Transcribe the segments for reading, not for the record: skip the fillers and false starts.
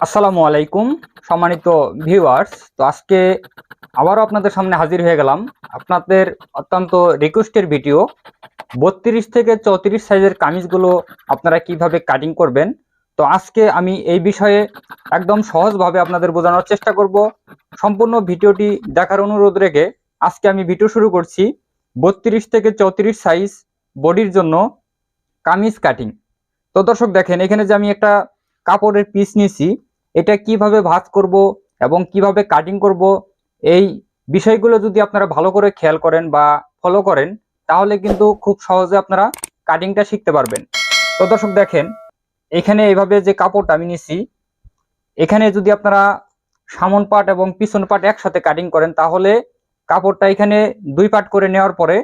আসসালামু আলাইকুম সম্মানিত ভিউয়ার্স। তো আজকে আবারও আপনাদের সামনে হাজির হয়ে গেলাম আপনাদের অত্যন্ত রিকোয়েস্টের ভিডিও 32 থেকে 34 সাইজের কামিজগুলো আপনারা কিভাবে কাটিং করবেন। তো আজকে আমি এই বিষয়ে একদম সহজভাবে আপনাদের বোঝানোর চেষ্টা করব। সম্পূর্ণ ভিডিওটি দেখার অনুরোধ রেখে আজকে আমি ভিডিও শুরু করছি 32 থেকে 34 সাইজ বডির জন্য কামিজ কাটিং। তো দর্শক দেখেন, এখানে যে আমি একটা কাপড়ের পিস নিয়েছি, এটা কিভাবে ভাঁজ করব এবং কিভাবে কাটিং করব, এই বিষয়গুলো যদি আপনারা ভালো করে খেয়াল করেন বা ফলো করেন, তাহলে কিন্তু খুব সহজে আপনারা কাটিংটা শিখতে পারবেন। তো দর্শক দেখেন, এখানে এইভাবে যে কাপড়টা আমি নিছি, এখানে যদি আপনারা সামন পাট এবং পিছন পাট একসাথে কাটিং করেন, তাহলে কাপড়টা এখানে 2 পাট করে নেওয়ার পরে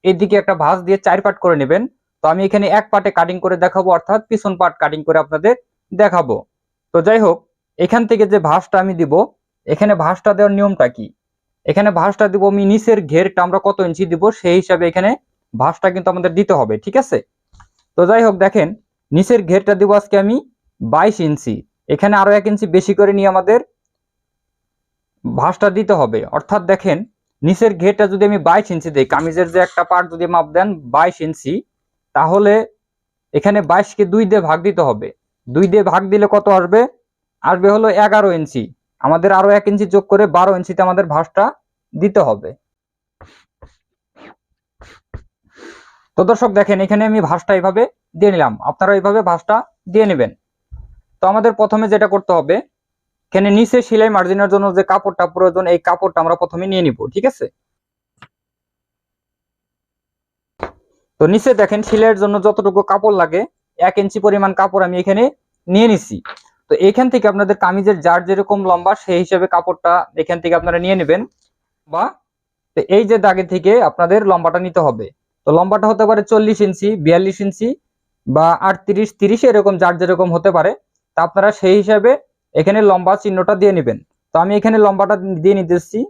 এদিকে একটা ভাঁজ দিয়ে 4 পাট করে নেবেন। তো আমি এখানে এক পাটে কাটিং করে দেখাবো, অর্থাৎ পিছন পাট কাটিং করে আপনাদের দেখাবো। তো যাই হোক, এখান থেকে যে ভাঁজটা আমি দিব, এখানে ভাঁজটা দেওয়ার নিয়মটা কি, এখানে ভাঁজটা দিব আমি নিচের ঘেরটা আমরা কত ইঞ্চি দিব সেই হিসাবে এখানে ভাঁজটা কিন্তু আমাদের দিতে হবে, ঠিক আছে। তো যাই হোক দেখেন, নিচের ঘেরটা দিব আজকে আমি 22 ইঞ্চি, এখানে আরো 1 ইঞ্চি বেশি করে নিয়ে আমাদের ভাঁজটা দিতে হবে। অর্থাৎ দেখেন, নিচের ঘেরটা যদি আমি 22 ইঞ্চি দিই, কামিজের যে একটা পার্ট যদি মাপ দেন 22 ইঞ্চি, তাহলে এখানে 22কে 2 দিয়ে ভাগ দিতে হবে। 2 দিয়ে ভাগ দিলে কত আসবে, আসবে হলো 11 ইঞ্চি। আমাদের আরো 1 ইঞ্চি যোগ করে 12 ইঞ্চিতে আমাদের ভাঁজটা দিতে হবে। তো দর্শক দেখেন, এখানে আমি ভাঁজটা এইভাবে দিয়ে নিলাম, আপনারা এইভাবে ভাঁজটা দিয়ে নেবেন। তো আমাদের প্রথমে যেটা করতে হবে, এখানে নিচে সেলাই মার্জিনের জন্য যে কাপড়টা প্রয়োজন, এই কাপড়টা আমরা প্রথমে নিয়ে নিব, ঠিক আছে। তো নিচে দেখেন, সেলাইয়ের জন্য যতটুকু কাপড় লাগে 1 ইঞ্চি পরিমাণ কাপড় আমি এখানে নিয়ে নিছি। তো এখান থেকে আপনাদের কামিজের যার যেরকম লম্বা সেই হিসাবে কাপড়টা এখান থেকে আপনারা নিয়ে নেবেন। বা এই যে দাগে থেকে আপনাদের লম্বাটা নিতে হবে। তো লম্বাটা হতে পারে 40 ইঞ্চি, 42 ইঞ্চি বা 38, 30, এরকম যার যেরকম হতে পারে। তা আপনারা সেই হিসাবে এখানে লম্বা চিহ্নটা দিয়ে নেবেন। তো আমি এখানে লম্বাটা দিয়ে নিতেছি।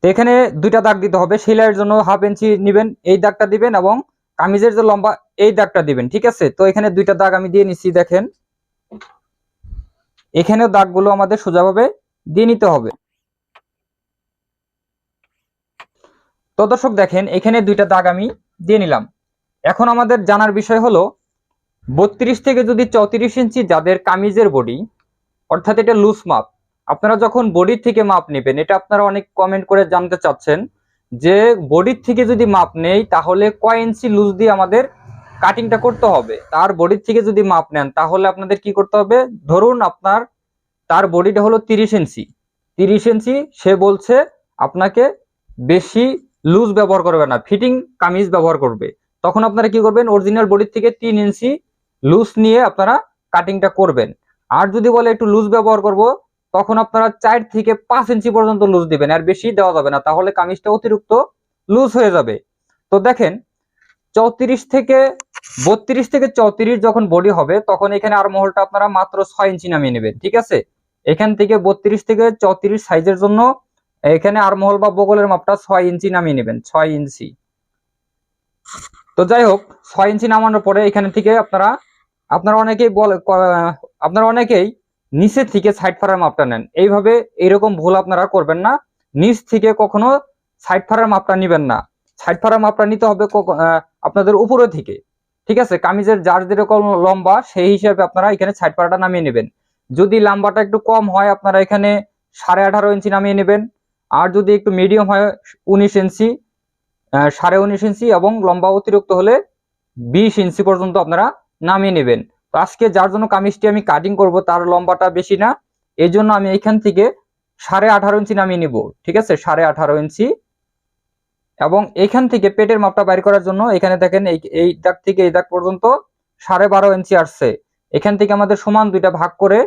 তো এখানে 2টা দাগ দিতে হবে। সেলাইয়ের জন্য 1/2 ইঞ্চি নেবেন, এই দাগটা দিবেন, এবং কামিজের যে লম্বা এই দাগটা দিবেন, ঠিক আছে। তো এখানে 2টা দাগ আমি দিয়ে নিচ্ছি। দেখেন, এখানেও দাগগুলো আমাদের সোজাভাবে দিয়ে নিতে হবে। তো দর্শক দেখেন, এখানে 2টা দাগ আমি দিয়ে নিলাম। এখন আমাদের জানার বিষয় হলো, 32 থেকে যদি 34 ইঞ্চি যাদের কামিজের বডি, অর্থাৎ এটা লুজ মাপ, আপনারা যখন বডির থেকে মাপ নেবেন, এটা আপনারা অনেক কমেন্ট করে জানতে চাচ্ছেন যে বডির থেকে যদি মাপ নেই তাহলে কয় ইঞ্চি লুজ দিয়ে আমাদের কাটিংটা করতে হবে। তার বডির থেকে যদি মাপ নেন তাহলে আপনাদের কি করতে হবে, ধরুন আপনার তার বডিটা হলো 30 ইঞ্চি, 30 ইঞ্চি সে বলছে আপনাকে বেশি লুজ ব্যবহার করবে না, ফিটিং কামিজ ব্যবহার করবে। তখন আপনারা কি করবেন, অরিজিনাল বডির থেকে 3 ইঞ্চি লুজ নিয়ে আপনারা কাটিংটা করবেন। আর যদি বলে একটু লুজ ব্যবহার করব, তখন আপনারা 4 থেকে 5 ইঞ্চি পর্যন্ত লুজ দিবেন, আর বেশি দেওয়া যাবে না, তাহলে কামিজটা অতিরিক্ত লুজ হয়ে যাবে। তো দেখেন, 34 থেকে 32 থেকে 34 যখন বডি হবে, তখন এখানে আর মহলটা আপনারা মাত্র 6 ইঞ্চি নামিয়ে নেবেন, ঠিক আছে। এখান থেকে 32 থেকে 34 সাইজের জন্য এখানে আর মহল বা বগলের মাপটা 6 ইঞ্চি নামিয়ে নেবেন, 6 ইঞ্চি। তো যাই হোক, 6 ইঞ্চি নামানোর পরে এখানে থেকে আপনারা অনেকেই নিচে থেকে সাইড ফাড়ার মাপটা নেন। এইভাবে এরকম ভুল আপনারা করবেন না, নিচ থেকে কখনো সাইড ফাড়ার মাপটা নেবেন না। সাইড ফাড়ার মাপটা নিতে হবে আপনাদের উপরে থেকে, ঠিক আছে। কামিজের যার যেরকম লম্বা সেই হিসাবে আপনারা এখানে সাইড ফাড়াটা নামিয়ে নেবেন। যদি লম্বাটা একটু কম হয়, আপনারা এখানে 18.5 ইঞ্চি নামিয়ে নেবেন। আর যদি একটু মিডিয়াম হয়, 19 ইঞ্চি, 19.5 ইঞ্চি, এবং লম্বা অতিরিক্ত হলে 20 ইঞ্চি পর্যন্ত আপনারা নামিয়ে নেবেন। তো আজকে যার জন্য কামিজটি আমি কাটিং করব তার লম্বাটা বেশি না, এই জন্য আমি এখান থেকে 18.5 ইঞ্চি নামিয়ে নিব, ঠিক আছে, 18.5 ইঞ্চি। এবং এখান থেকে পেটের মাপটা বাইর করার জন্য এখানে দেখেন, এই দাগ থেকে এই দাগ পর্যন্ত 12.5 ইঞ্চি আসছে। এখান থেকে আমাদের সমান 2টা ভাগ করে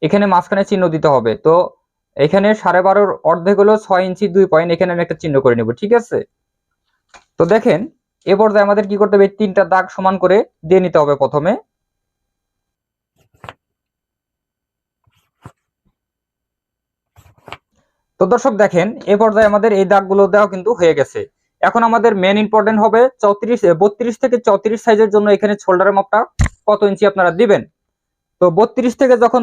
এখানে মাঝখানে চিহ্ন দিতে হবে। তো এখানে 12.5-র অর্ধেক হলো 6 ইঞ্চি 2 পয়েন্ট, এখানে আমি একটা চিহ্ন করে নেব, ঠিক আছে। তো দেখেন, এ পর্যায়ে আমাদের কি করতে হবে, 3টা দাগ সমান করে দিয়ে নিতে হবে প্রথমে। তো দর্শক দেখেন, এ পর্যায়ে আমাদের এই দাগগুলো দেওয়া কিন্তু হয়ে গেছে। এখন আমাদের মেন ইম্পর্টেন্ট হবে 32 থেকে 34 সাইজের জন্য এখানে শোল্ডারের মাপটা কত ইঞ্চি আপনারা দিবেন। তো 32 থেকে যখন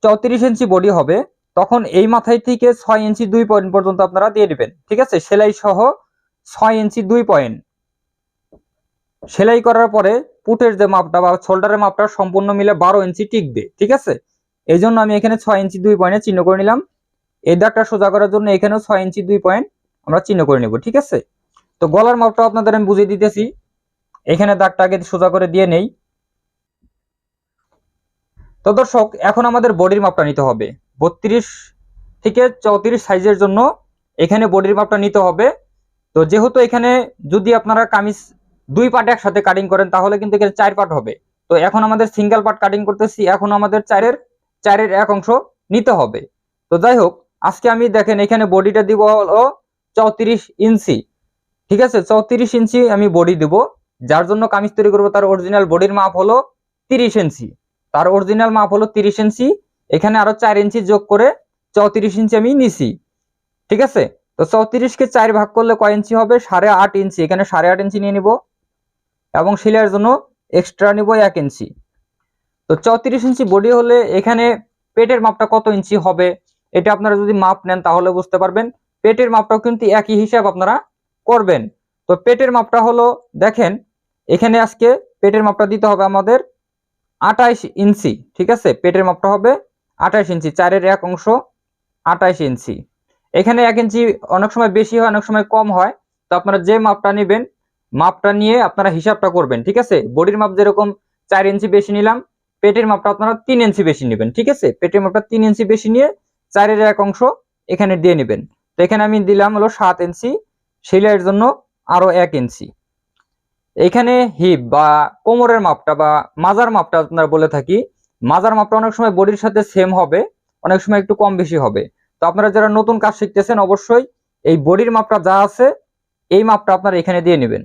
34 ইঞ্চি বডি হবে তখন এই মাথায় থেকে 6 ইঞ্চি 2 পয়েন্ট পর্যন্ত আপনারা দিয়ে দিবেন, ঠিক আছে। সেলাই সহ 6 ইঞ্চি 2 পয়েন্ট সেলাই করার পরে পুটের যে মাপটা বা শোল্ডারের মাপটা সম্পূর্ণ মিলে 12 ইঞ্চি টিকবে, ঠিক আছে। এই জন্য আমি এখানে 6 ইঞ্চি 2 পয়েন্টে চিহ্ন করে নিলাম। এই দাগটা সোজা করার জন্য এখানেও 6 ইঞ্চি 2 পয়েন্ট আমরা চিহ্ন করে নেব, ঠিক আছে। তো গলার মাপটা আপনাদের আমি বুঝিয়ে দিতেছি। এখানে দাগটা আগে সোজা করে দিয়ে নেই। তো দর্শক, এখন আমাদের বডির মাপটা নিতে হবে। 32 থেকে 34 সাইজের জন্য এখানে বডির মাপটা নিতে হবে। তো যেহেতু এখানে যদি আপনারা কামিজ 2 পার্ট একসাথে কাটিং করেন তাহলে কিন্তু এখানে 4 পার্ট হবে। তো এখন আমাদের সিঙ্গেল পার্ট কাটিং করতেছি, এখন আমাদের 4-এর 1 অংশ নিতে হবে। তো যাই হোক, আজকে আমি দেখেন এখানে বডিটা দিব হলো 34 ইঞ্চি, ঠিক আছে। 34 ইঞ্চি আমি বডি দিব। যার জন্য কামিজ তৈরি করবো তার অরিজিনাল বডির মাপ হলো 30 ইঞ্চি। তার অরিজিনাল মাপ হলো 30 ইঞ্চি। এখানে আরো 4 ইঞ্চি যোগ করে 34 ইঞ্চি আমি নিছি, ঠিক আছে। তো 34 কে 4 ভাগ করলে কয় ইঞ্চি হবে? 8.5 ইঞ্চি। এখানে 8.5 ইঞ্চি নিয়ে নিব এবং সেলাইয়ের জন্য এক্সট্রা নিব 1 ইঞ্চি। তো 34 ইঞ্চি বডি হলে এখানে পেটের মাপটা কত ইঞ্চি হবে এটা আপনারা যদি মাপ নেন তাহলে বুঝতে পারবেন। পেটের মাপটাও কিন্তু একই হিসাব আপনারা করবেন। তো পেটের মাপটা হলো, দেখেন এখানে আজকে পেটের মাপটা দিতে হবে আমাদের 28 ইঞ্চি, ঠিক আছে। পেটের মাপটা হবে 28 ইঞ্চি, 4-এর 1 অংশ 28 ইঞ্চি। এখানে 1 ইঞ্চি অনেক সময় বেশি হয়, অনেক সময় কম হয়। তো আপনারা যে মাপটা নেবেন মাপটা নিয়ে আপনারা হিসাবটা করবেন, ঠিক আছে। বডির মাপ যেরকম 4 ইঞ্চি বেশি নিলাম, পেটের মাপটা আপনারা 3 ইঞ্চি বেশি নেবেন, ঠিক আছে। পেটের মাপটা 3 ইঞ্চি বেশি নিয়ে 4-এর 1 অংশ এখানে দিয়ে নেবেন। তো এখানে আমি দিলাম হলো 7 ইঞ্চি, সেলাইয়ের জন্য আরো 1 ইঞ্চি। এখানে হিপ বা কোমরের মাপটা বা মাজার মাপটা আপনারা বলে থাকি, মাজার মাপটা অনেক সময় বডির সাথে সেম হবে, অনেক সময় একটু কম বেশি হবে। তো আপনারা যারা নতুন কাজ শিখতেছেন অবশ্যই এই বডির মাপটা যা আছে এই মাপটা আপনারা এখানে দিয়ে নেবেন,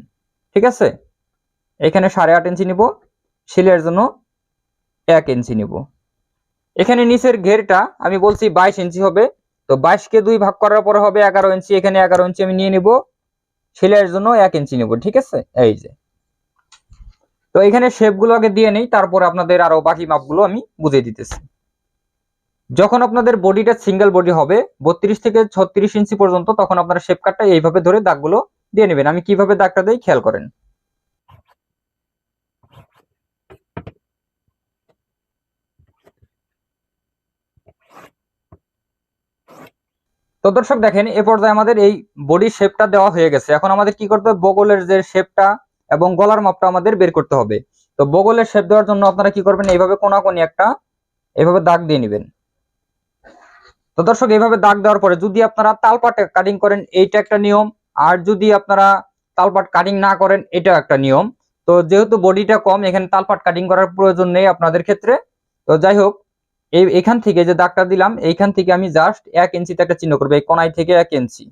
ঠিক আছে। এখানে 8.5 ইঞ্চি নিব, সেলাইয়ের জন্য 1 ইঞ্চি নিব। এখানে নিচের ঘেরটা আমি বলছি 22 ইঞ্চি হবে। তো 22 কে 2 ভাগ করার পরে হবে 11 ইঞ্চি। এখানে 11 ইঞ্চি আমি নিয়ে নিব, সেলাইয়ের জন্য 1 ইঞ্চি নিব, ঠিক আছে। এই যে, তো এখানে শেপগুলো আগে দিয়ে নেই, তারপর আপনাদের আরো বাকি মাপগুলো আমি বুঝিয়ে দিতেছি। যখন আপনাদের বডিটা সিঙ্গেল বডি হবে 32 থেকে 36 ইঞ্চি পর্যন্ত, তখন আপনারা শেপ কাটটা এইভাবে ধরে দাগগুলো দিয়ে নেবেন। আমি কিভাবে দাগটা দেই খেয়াল করেন। তো দর্শক দেখেন, এ পর্যায়ে আমাদের এই বডি শেপটা দেওয়া হয়ে গেছে। এখন আমাদের কি করতে হবে? বগলের যে শেপটা এবং গলার মাপটা আমাদের বের করতে হবে। তো বগলের শেপ দেওয়ার জন্য আপনারা কি করবেন? এইভাবে কোনাকুনি একটা এইভাবে দাগ দিয়ে নেবেন। তো দর্শক, এইভাবে দাগ দেওয়ার পরে যদি আপনারা তালপাট কাটিং করেন এইটা একটা নিয়ম, আর যদি আপনারা তালপাট কাটিং না করেন এটাও একটা নিয়ম। তো যেহেতু বডিটা কম এখানে তালপাট কাটিং করার প্রয়োজন নেই আপনাদের ক্ষেত্রে। তো যাই হোক, এখান থেকে যে দাগটা দিলাম এইখান থেকে আমি জাস্ট 1 ইঞ্চিতে একটা চিহ্ন করবো, এই কোনায় থেকে 1 ইঞ্চি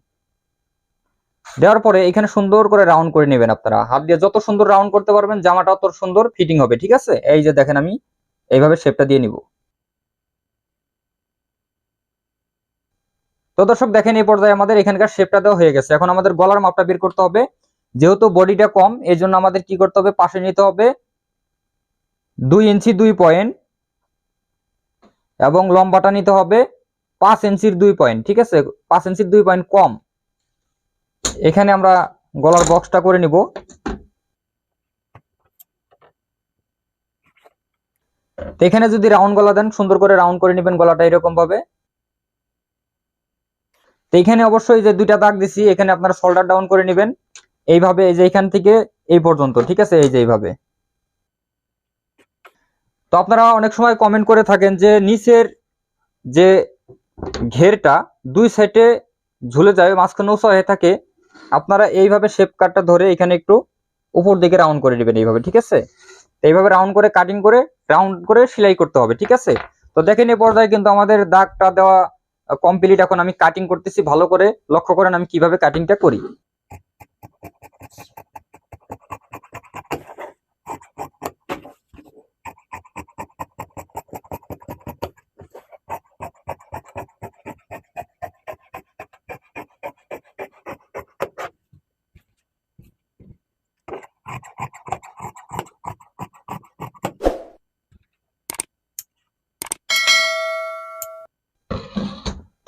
দেওয়ার পরে এখানে সুন্দর করে রাউন্ড করে নেবেন। আপনারা হাত দিয়ে যত সুন্দর রাউন্ড করতে পারবেন জামাটা তত সুন্দর ফিটিং হবে, ঠিক আছে। এই যে দেখেন আমি এইভাবে শেপটা দিয়ে নিব। তো দর্শক দেখেন, এই পর্যায়ে আমাদের এখানকার শেপটা দেওয়া হয়ে গেছে। এখন আমাদের গলার মাপটা বের করতে হবে। যেহেতু বডিটা কম এই জন্য আমাদের কি করতে হবে? পাশে নিতে হবে 2 ইঞ্চি 2 পয়েন্ট এবং লম্বাটা নিতে হবে 5 ইঞ্চির 2 পয়েন্ট, ঠিক আছে। 5 ইঞ্চির 2 পয়েন্ট কম। এখানে আমরা গলার বক্সটা করে নিব। তো এখানে যদি রাউন্ড গলা দেন সুন্দর করে রাউন্ড করে নেবেন গলাটা এরকম ভাবে। তো এখানে অবশ্যই যে দুইটা দাগ দিছি এখানে আপনারা শোল্ডার ডাউন করে নেবেন এইভাবে, এই যে এখান থেকে এই পর্যন্ত, ঠিক আছে। এই যে এইভাবে। তো আপনারা অনেক সময় কমেন্ট করে থাকেন যে নিচের যে ঘেরটা 2 সাইডে ঝুলে যায়, মাঝখানে উঁচু হয়ে থাকে। আপনারা এইভাবে শেপ কাটটা ধরে এখানে একটু উপর দিকে রাউন্ড করে নেবেন এইভাবে, ঠিক আছে। এইভাবে রাউন্ড করে কাটিং করে রাউন্ড করে সেলাই করতে হবে, ঠিক আছে। তো দেখেন এই পর্যায়ে কিন্তু আমাদের দাগটা দেওয়া কমপ্লিট। এখন আমি কাটিং করতেছি, ভালো করে লক্ষ্য করেন আমি কিভাবে কাটিংটা করি।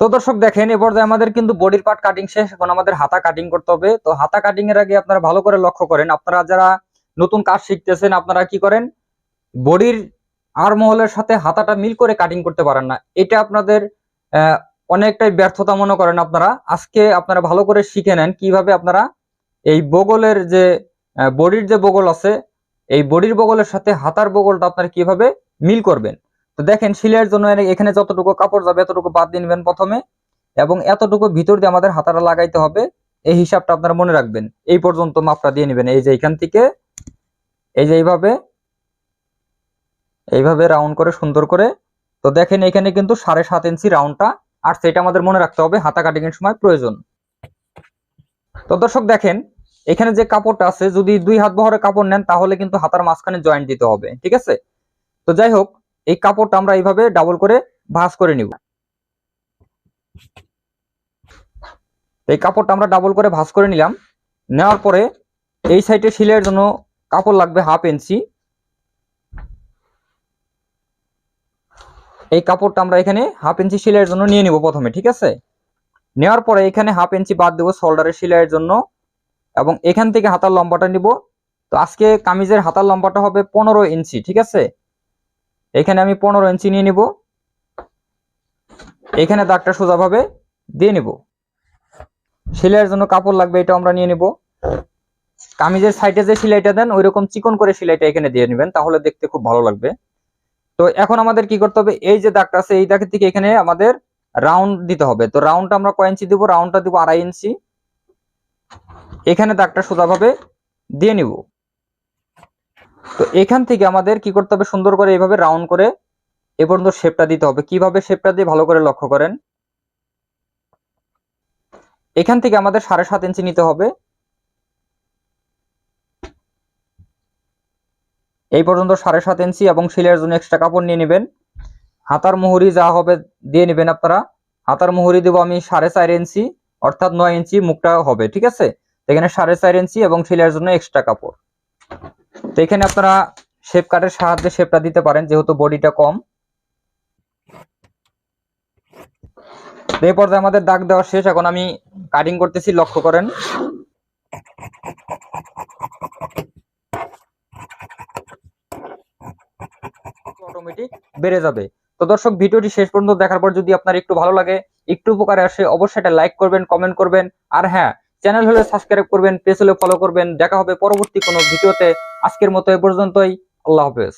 তো দর্শক দেখেন এ পর্যায়ে আমাদের কিন্তু বডির পার্ট কাটিং শেষ, এখন আমাদের হাতা কাটিং করতে হবে। তো হাতা কাটিং এর আগে আপনারা ভালো করে লক্ষ্য করেন, আপনারা যারা নতুন কাজ শিখতেছেন আপনারা কি করেন, বডির আর মহলের সাথে হাতাটা মিল করে কাটিং করতে পারেন না, এটা আপনাদের অনেকটাই ব্যর্থতা মনে করেন আপনারা। আজকে আপনারা ভালো করে শিখে নেন কিভাবে আপনারা এই বগলের যে বডির যে বগল আছে, এই বডির বগলের সাথে হাতার বগলটা আপনারা কিভাবে মিল করবেন। তো দেখেন সেলাইয়ের জন্য এখানে যতটুকু কাপড় যাবে এতটুকু বাদ দিয়ে নেবেন প্রথমে, এবং এতটুকু ভিতর দিয়ে আমাদের হাতাটা লাগাইতে হবে। এই হিসাবটা আপনারা মনে রাখবেন, এই পর্যন্ত মাপটা দিয়ে নেবেন। এই যে এখান থেকে এই যে এইভাবে রাউন্ড করে সুন্দর করে। তো দেখেন এখানে কিন্তু 7.5 ইঞ্চি রাউন্ডটা, আর সেটা আমাদের মনে রাখতে হবে হাতা কাটিং এর সময় প্রয়োজন। তো দর্শক দেখেন এখানে যে কাপড়টা আছে, যদি 2 হাত বহরের কাপড় নেন তাহলে কিন্তু হাতার মাঝখানে জয়েন্ট দিতে হবে, ঠিক আছে। তো যাই হোক, এই কাপড়টা আমরা এইভাবে ডাবল করে ভাঁজ করে নিব। এই কাপড়টা আমরা ডাবল করে ভাঁজ করে নিলাম। নেওয়ার পরে এই সাইডে সেলাইয়ের জন্য কাপড় লাগবে 1/2 ইঞ্চি। এই কাপড়টা আমরা এখানে 1/2 ইঞ্চি সেলাইয়ের জন্য নিয়ে নিব প্রথমে, ঠিক আছে। নেওয়ার পরে এখানে 1/2 ইঞ্চি বাদ দেবো শোল্ডারের সেলাইয়ের জন্য, এবং এখান থেকে হাতার লম্বাটা নিব। তো আজকে কামিজের হাতার লম্বাটা হবে 15 ইঞ্চি, ঠিক আছে। এখানে আমি 15 ইঞ্চি নিয়ে নিব, এখানে দাগটা সোজাভাবে দিয়ে নিব। সেলাইয়ের জন্য কাপড় লাগবে, এটা আমরা নিয়ে নিব। কামিজের সাইডে যে সেলাইটা দেন ওইরকম চিকন করে সেলাইটা এখানে দিয়ে নেবেন, তাহলে দেখতে খুব ভালো লাগবে। তো এখন আমাদের কি করতে হবে, এই যে দাগটা আছে এই দাগের থেকে এখানে আমাদের রাউন্ড দিতে হবে। তো রাউন্ডটা আমরা কয় ইঞ্চি দিব, রাউন্ডটা দিব 2.5 ইঞ্চি। এখানে দাগটা সোজাভাবে দিয়ে নিব। তো এখান থেকে আমাদের কি করতে হবে, সুন্দর করে এইভাবে রাউন্ড করে এ পর্যন্ত শেপটা দিতে হবে। কিভাবে শেপটা দিয়ে ভালো করে লক্ষ্য করেন। এখান থেকে আমাদের 7.5 ইঞ্চি নিতে হবে, এই পর্যন্ত 7.5 ইঞ্চি, এবং সেলাইয়ের জন্য এক্সট্রা কাপড় নিয়ে নেবেন। হাতার মুহুরি যা হবে দিয়ে নেবেন আপনারা। হাতার মুহুরি দেবো আমি 4.5 ইঞ্চি, অর্থাৎ 9 ইঞ্চি মুখটা হবে, ঠিক আছে। এখানে 4.5 ইঞ্চি এবং সেলাইয়ের জন্য এক্সট্রা কাপড়। তো এখানে আপনারা শেপ কাটের সাহায্যে শেপটা দিতে পারেন, যেহেতু বডিটা কম। এই পর্যায়ে আমাদের দাগ দেওয়া শেষ, এখন আমি কাটিং করতেছি, লক্ষ্য করেন। অটোমেটিক বেড়ে যাবে। তো দর্শক ভিডিওটি শেষ পর্যন্ত দেখার পর যদি আপনার একটু ভালো লাগে, একটু উপকারে আসে, অবশ্যই এটা লাইক করবেন, কমেন্ট করবেন, আর হ্যাঁ, চ্যানেল হলে সাবস্ক্রাইব করবেন, পেজ হলে ফলো করবেন। দেখা হবে পরবর্তী কোনো ভিডিওতে। আজকের মতো এ পর্যন্তই। আল্লাহ হাফেজ।